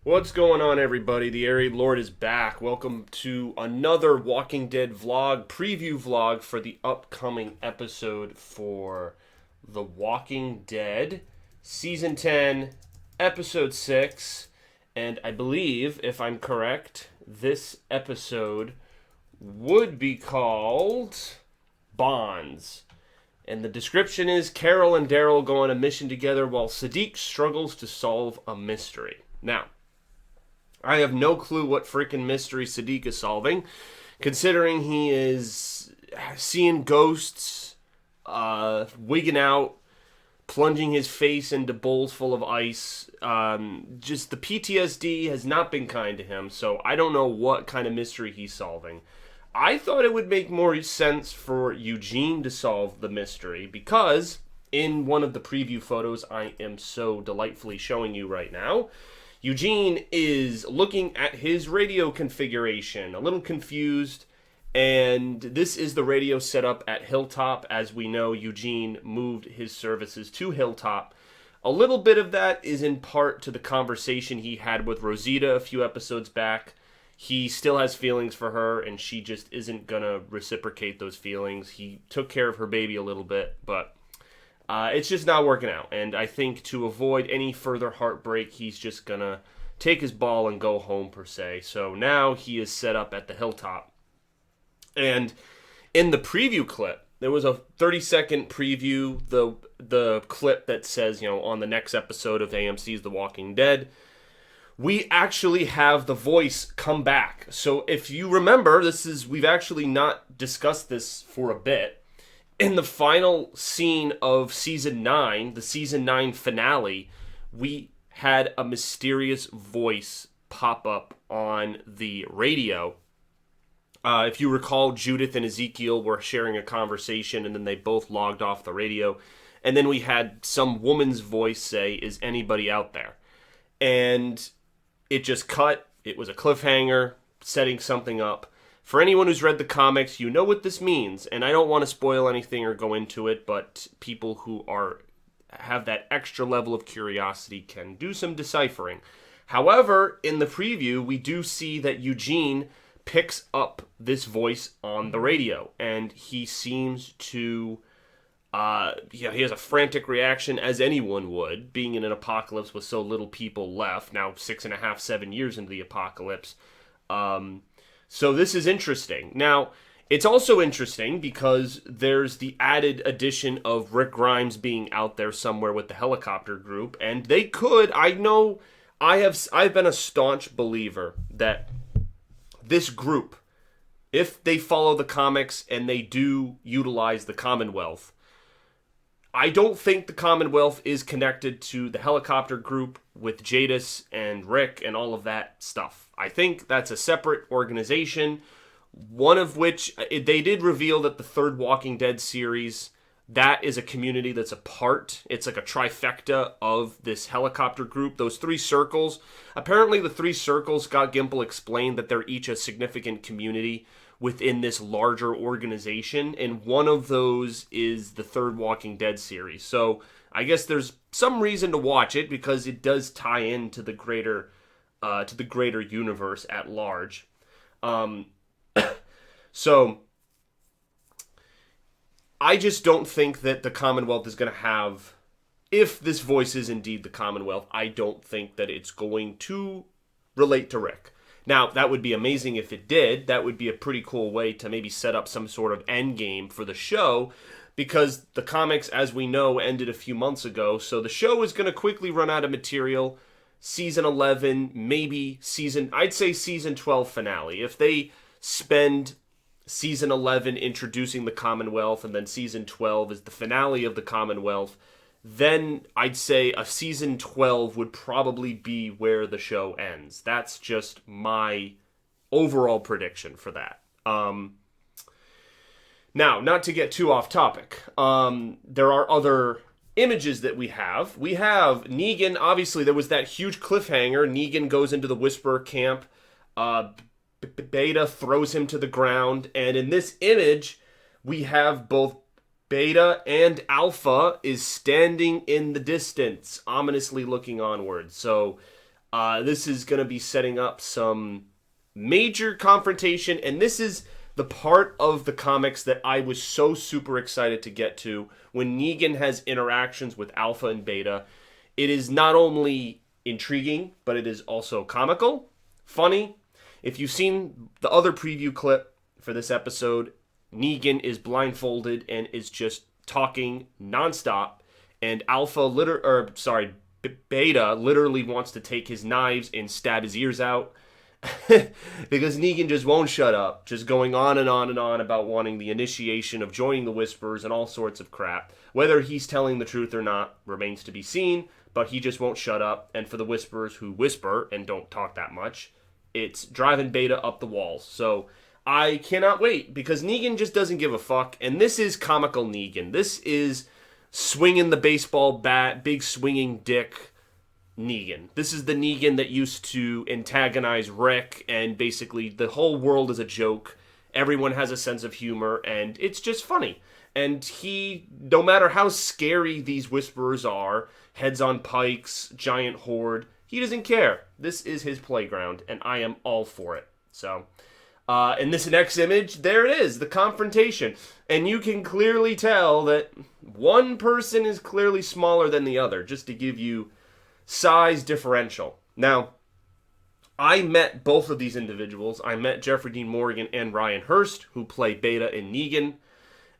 What's going on, everybody? The Aerie Lord is back. Welcome to another Walking Dead vlog, preview vlog for the upcoming episode for The Walking Dead, Season 10, Episode 6. And I believe, if I'm correct, this episode would be called Bonds. And the description is Carol and Daryl go on a mission together while Siddiq struggles to solve a mystery. Now, I have no clue what freaking mystery Siddiq is solving, considering he is seeing ghosts, wigging out, plunging his face into bowls full of ice. Just the PTSD has not been kind to him, so I don't know what kind of mystery he's solving. I thought it would make more sense for Eugene to solve the mystery, because in one of the preview photos I am so delightfully showing you right now, Eugene is looking at his radio configuration, a little confused, and this is the radio set up at Hilltop. As we know, Eugene moved his services to Hilltop. A little bit of that is in part to the conversation he had with Rosita a few episodes back. He still has feelings for her, and she just isn't going to reciprocate those feelings. He took care of her baby a little bit, but it's just not working out. And I think to avoid any further heartbreak, he's just going to take his ball and go home, per se. So now he is set up at the Hilltop. And in the preview clip, there was a 30-second preview, the clip that says, on the next episode of AMC's The Walking Dead, we actually have the voice come back. So if you remember, we've actually not discussed this for a bit. In the final scene of Season 9, the Season 9 finale, we had a mysterious voice pop up on the radio. If you recall, Judith and Ezekiel were sharing a conversation, and then they both logged off the radio. And then we had some woman's voice say, "Is anybody out there?" And it just cut. It was a cliffhanger, setting something up. For anyone who's read the comics, you know what this means, and I don't want to spoil anything or go into it, but people who have that extra level of curiosity can do some deciphering. However, in the preview, we do see that Eugene picks up this voice on the radio, and he seems to, he has a frantic reaction, as anyone would, being in an apocalypse with so little people left, now 6.5, 7 years into the apocalypse. So this is interesting. Now, it's also interesting because there's the added addition of Rick Grimes being out there somewhere with the helicopter group, and they could, I've been a staunch believer that this group, if they follow the comics and they do utilize the Commonwealth, I don't think the Commonwealth is connected to the helicopter group with Jadis and Rick and all of that stuff. I think that's a separate organization, one of which they did reveal that the third Walking Dead series, that is a community that's a part. It's like a trifecta of this helicopter group. Those three circles, apparently the three circles, Scott Gimple explained that they're each a significant community within this larger organization, and one of those is the third Walking Dead series. So I guess there's some reason to watch it because it does tie into the greater universe at large. So I just don't think that the Commonwealth is going to have, if this voice is indeed the Commonwealth, I don't think that it's going to relate to Rick. Now, that would be amazing if it did. That would be a pretty cool way to maybe set up some sort of end game for the show, because the comics, as we know, ended a few months ago. So the show is going to quickly run out of material. Season 11, maybe I'd say season 12 finale. If they spend season 11 introducing the Commonwealth and then season 12 is the finale of the Commonwealth, then I'd say a season 12 would probably be where the show ends. That's just my overall prediction for that. Now, not to get too off topic, there are other images that we have. We have Negan. Obviously, there was that huge cliffhanger. Negan goes into the Whisperer camp. Beta throws him to the ground. And in this image, we have both Beta and Alpha is standing in the distance, ominously looking onward. So This is going to be setting up some major confrontation, and this is the part of the comics that I was so super excited to get to when Negan has interactions with Alpha and Beta. It is not only intriguing, but it is also comical, funny. If you've seen the other preview clip for this episode, Negan is blindfolded and is just talking nonstop, and Beta literally wants to take his knives and stab his ears out because Negan just won't shut up, just going on and on and on about wanting the initiation of joining the Whisperers and all sorts of crap. Whether he's telling the truth or not remains to be seen, but he just won't shut up, and for the Whisperers who whisper and don't talk that much, it's driving Beta up the walls. So I cannot wait, because Negan just doesn't give a fuck, and this is comical Negan. This is swinging the baseball bat, big swinging dick Negan. This is the Negan that used to antagonize Rick, and basically the whole world is a joke. Everyone has a sense of humor, and it's just funny. And he, no matter how scary these Whisperers are, heads on pikes, giant horde, he doesn't care. This is his playground, and I am all for it. So, in this next image, there it is, the confrontation. And you can clearly tell that one person is clearly smaller than the other, just to give you size differential. Now, I met both of these individuals. I met Jeffrey Dean Morgan and Ryan Hurst, who play Beta and Negan.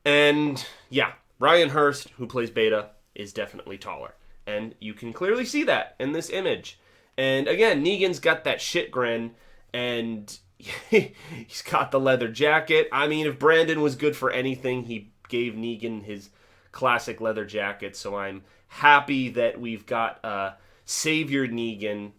And yeah, Ryan Hurst, who plays Beta, is definitely taller. And you can clearly see that in this image. And again, Negan's got that shit grin, and he's got the leather jacket. I mean, if Brandon was good for anything, he gave Negan his classic leather jacket. So I'm happy that we've got Savior Negan,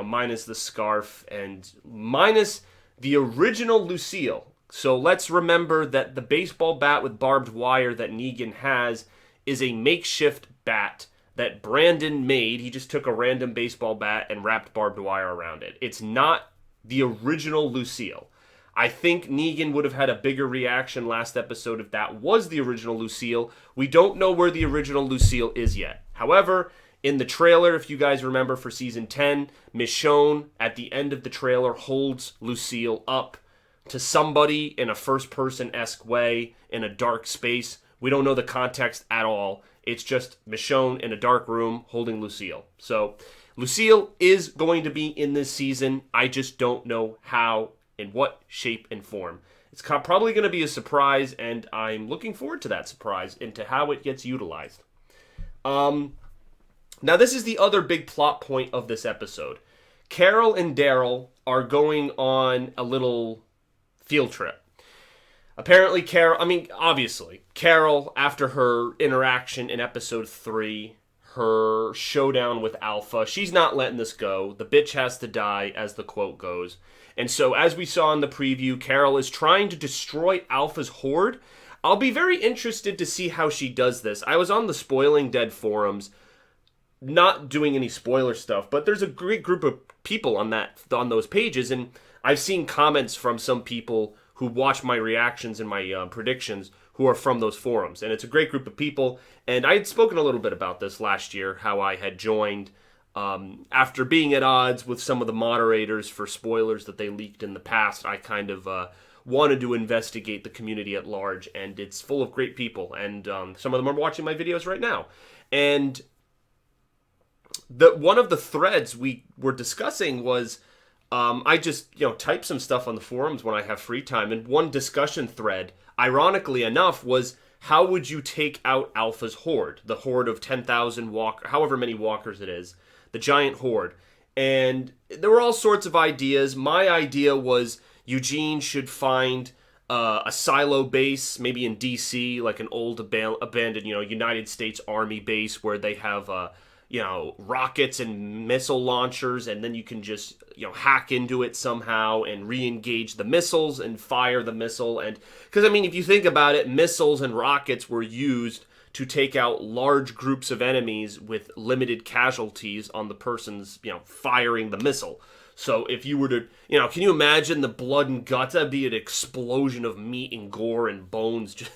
minus the scarf and minus the original Lucille. So let's remember that the baseball bat with barbed wire that Negan has is a makeshift bat that Brandon made. He just took a random baseball bat and wrapped barbed wire around it. It's not the original Lucille. I think Negan would have had a bigger reaction last episode if that was the original Lucille. We don't know where the original Lucille is yet. However, in the trailer, if you guys remember for season 10, Michonne at the end of the trailer holds Lucille up to somebody in a first-person-esque way in a dark space. We don't know the context at all. It's just Michonne in a dark room holding Lucille. So Lucille is going to be in this season. I just don't know how, in what shape and form. It's probably going to be a surprise, and I'm looking forward to that surprise and to how it gets utilized. Now, this is the other big plot point of this episode. Carol and Daryl are going on a little field trip. Apparently, obviously, Carol, after her interaction in episode 3, her showdown with Alpha, she's not letting this go. The bitch has to die, as the quote goes. And so, as we saw in the preview, Carol is trying to destroy Alpha's horde. I'll be very interested to see how she does this. I was on the Spoiling Dead forums, not doing any spoiler stuff, but there's a great group of people on those pages, and I've seen comments from some people who watch my reactions and my predictions who are from those forums. And it's a great group of people. And I had spoken a little bit about this last year, how I had joined after being at odds with some of the moderators for spoilers that they leaked in the past. I kind of wanted to investigate the community at large, and it's full of great people. And some of them are watching my videos right now. And one of the threads we were discussing was I just, type some stuff on the forums when I have free time. And one discussion thread, ironically enough, was how would you take out Alpha's horde? The horde of 10,000 however many walkers it is. The giant horde. And there were all sorts of ideas. My idea was Eugene should find a silo base, maybe in DC, like an old abandoned, United States Army base where they have rockets and missile launchers, and then you can just, hack into it somehow and re-engage the missiles and fire the missile. And because, if you think about it, missiles and rockets were used to take out large groups of enemies with limited casualties on the person's, firing the missile. So if you were to, can you imagine the blood and guts? That'd be an explosion of meat and gore and bones just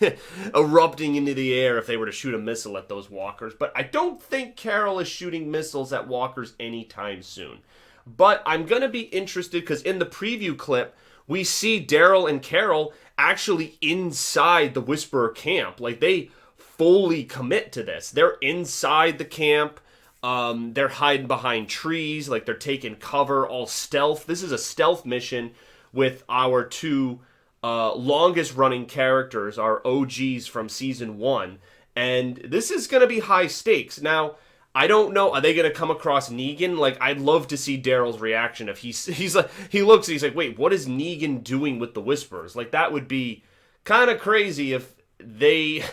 erupting into the air if they were to shoot a missile at those walkers. But I don't think Carol is shooting missiles at walkers anytime soon. But I'm going to be interested because in the preview clip, we see Daryl and Carol actually inside the Whisperer camp. Like, they fully commit to this. They're inside the camp. They're hiding behind trees. Like, they're taking cover, all stealth. This is a stealth mission with our two longest running characters, our OGs from season 1. And this is going to be high stakes. Now, I don't know. Are they going to come across Negan? Like, I'd love to see Daryl's reaction if he's like, he looks, he's like, wait, what is Negan doing with the Whisperers? Like, that would be kind of crazy if they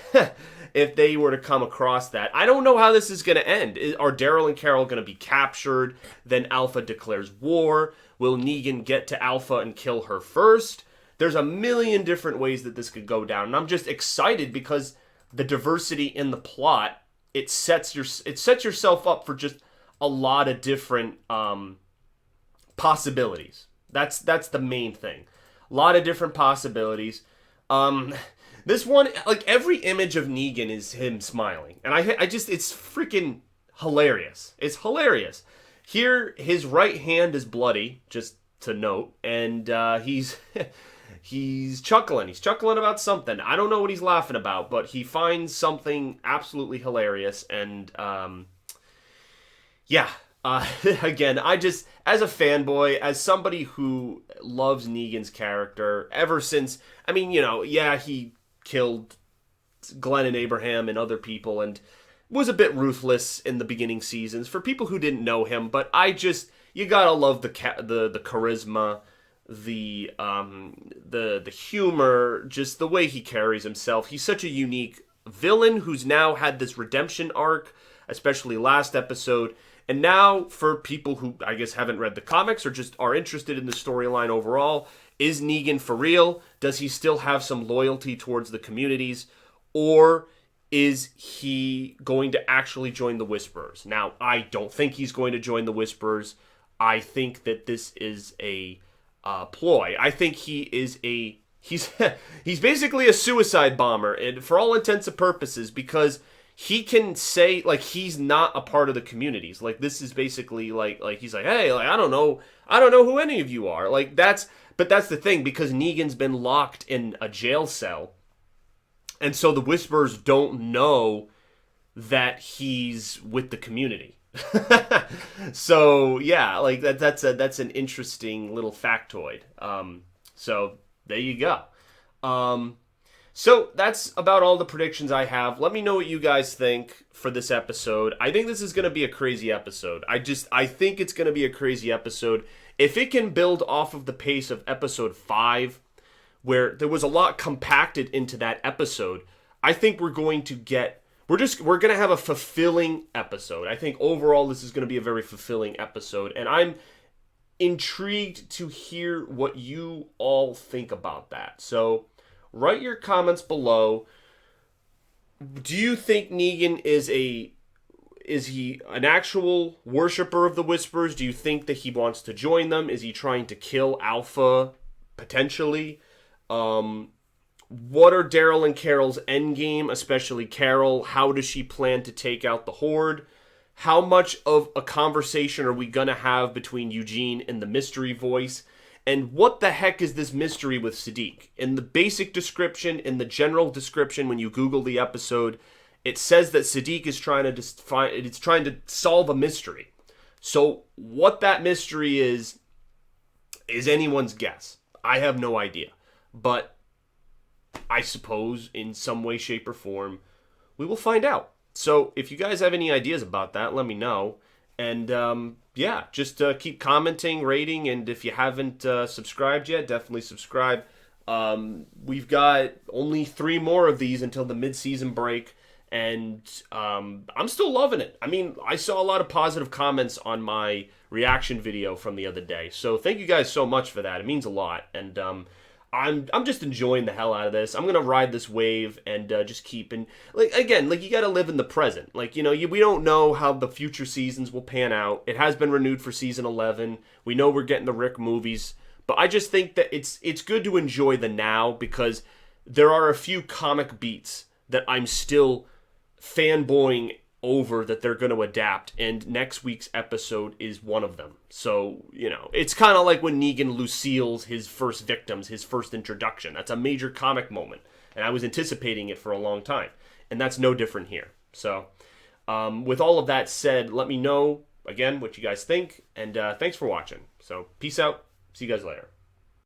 if they were to come across that. I don't know how this is going to end. Are Daryl and Carol going to be captured? Then Alpha declares war. Will Negan get to Alpha and kill her first? There's a million different ways that this could go down, and I'm just excited because the diversity in the plot, it sets yourself up for just a lot of different possibilities. That's the main thing. A lot of different possibilities. This one, like, every image of Negan is him smiling, and I just, it's freaking hilarious. It's hilarious. Here, his right hand is bloody, just to note, and he's he's chuckling. He's chuckling about something. I don't know what he's laughing about, but he finds something absolutely hilarious. And yeah, again, I just, as a fanboy, as somebody who loves Negan's character ever since, I mean, you know, yeah, he killed Glenn and Abraham and other people and was a bit ruthless in the beginning seasons for people who didn't know him. But I just, you gotta love the charisma, the humor, just the way he carries himself. He's such a unique villain who's now had this redemption arc, especially last episode. And now, for people who, I guess, haven't read the comics or just are interested in the storyline overall, is Negan for real? Does he still have some loyalty towards the communities? Or is he going to actually join the Whisperers? Now, I don't think he's going to join the Whisperers. I think that this is a ploy. I think he's he's basically a suicide bomber, and for all intents and purposes, because he can say, like, he's not a part of the communities. Like, this is basically like he's like, hey, like, I don't know who any of you are. Like, that's the thing, because Negan's been locked in a jail cell, and so the Whisperers don't know that he's with the community. So yeah, like that's an interesting little factoid. So there you go. So that's about all the predictions I have. Let me know what you guys think for this episode. I think this is going to be a crazy episode. I think it's going to be a crazy episode. If it can build off of the pace of episode 5, where there was a lot compacted into that episode, I think we're going to have a fulfilling episode. I think overall this is going to be a very fulfilling episode, and I'm intrigued to hear what you all think about that. So write your comments below. Do you think Negan is he an actual worshiper of the Whisperers? Do you think that he wants to join them? Is he trying to kill Alpha, potentially? What are Daryl and Carol's endgame, especially Carol? How does she plan to take out the Horde? How much of a conversation are we going to have between Eugene and the mystery voice? And what the heck is this mystery with Siddiq? In the basic description, in the general description, when you Google the episode, it says that Siddiq is trying to solve a mystery. So what that mystery is anyone's guess. I have no idea. But I suppose in some way, shape, or form, we will find out. So if you guys have any ideas about that, let me know. And yeah, just keep commenting, rating, and if you haven't subscribed yet, definitely subscribe. We've got only 3 more of these until the mid-season break, and I'm still loving it. I mean, I saw a lot of positive comments on my reaction video from the other day, so thank you guys so much for that. It means a lot, and I'm just enjoying the hell out of this. I'm gonna ride this wave and just keep, and like, again, like, you gotta live in the present. Like, you know, we don't know how the future seasons will pan out. It has been renewed for season 11. We know we're getting the Rick movies, but I just think that it's good to enjoy the now, because there are a few comic beats that I'm still fanboying over that they're going to adapt, and next week's episode is one of them. So, it's kind of like when Negan Lucille's his first victims, his first introduction. That's a major comic moment, and I was anticipating it for a long time, and that's no different here. So, with all of that said, let me know, again, what you guys think, and thanks for watching. So, peace out. See you guys later.